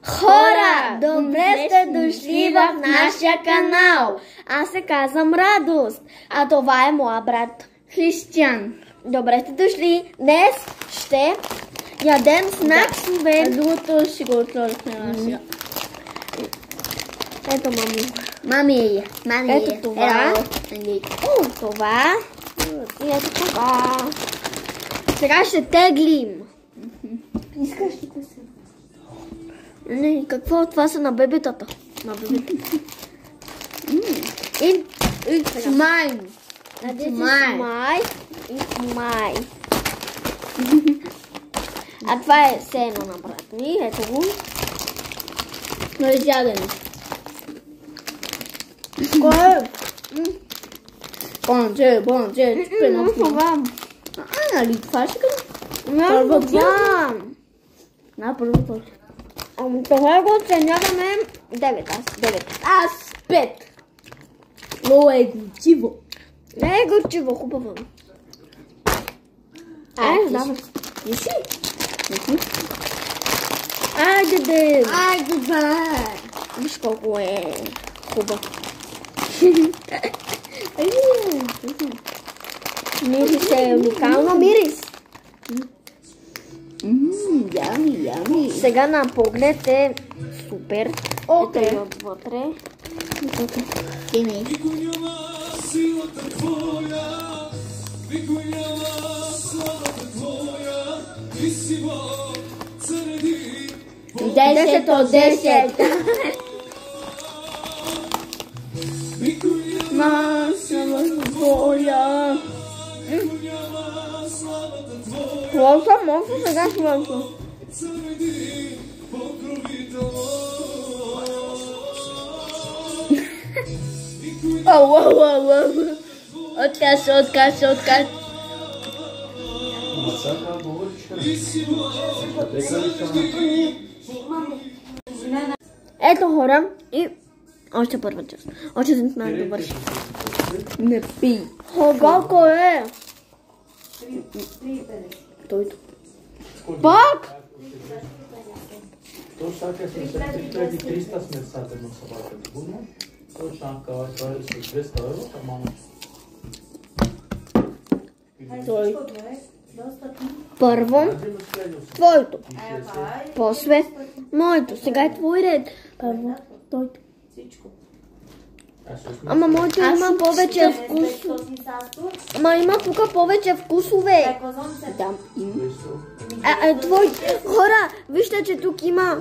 Хора, добре сте дошли в нашия канал. Аз се казвам Радост, а това е моя брат Християн. Добре сте дошли. Днес ще ядем снаксове. Другото си го отворихме сега. Ето, мами. Мами. Ето това. Това. И ето това. Сега ще теглим. Искаш ли да се? Не, какво? Това са на бебетата. На бебетата. It's mine. This is mine. А това е все едно на брат ми. Ето го. Но е изяден. Кой е? Бонче. Това. Нали, това ще кажа? Не, Първо това. На първо. Това го оценяваме 9. Аз 5. Много е горчиво. Не е горчиво, хубаво. Давай. Иши? Айде. Айде, Виж колко е хубаво. Мири се уникално мирис. Ями. Сега на поглед е супер. Окей. Ето и отвътре. Финиш. Десет от 10. Твоя. Това само сега свършва. Отказ. Ето хора и още първа част. Още не сме довършили. Не пи. Колко е? Тойто. Пак? Точно така сме се 3300 сме сата на собаката гума. Точно така, това е с 200 евро, ама... Той. Първо твоето. После моето. Сега е твой ред. Първо твоето. Ама моето има повече вкус. Ама има тук повече вкусове. Да, има. Твой... Хора, вижте, че тук има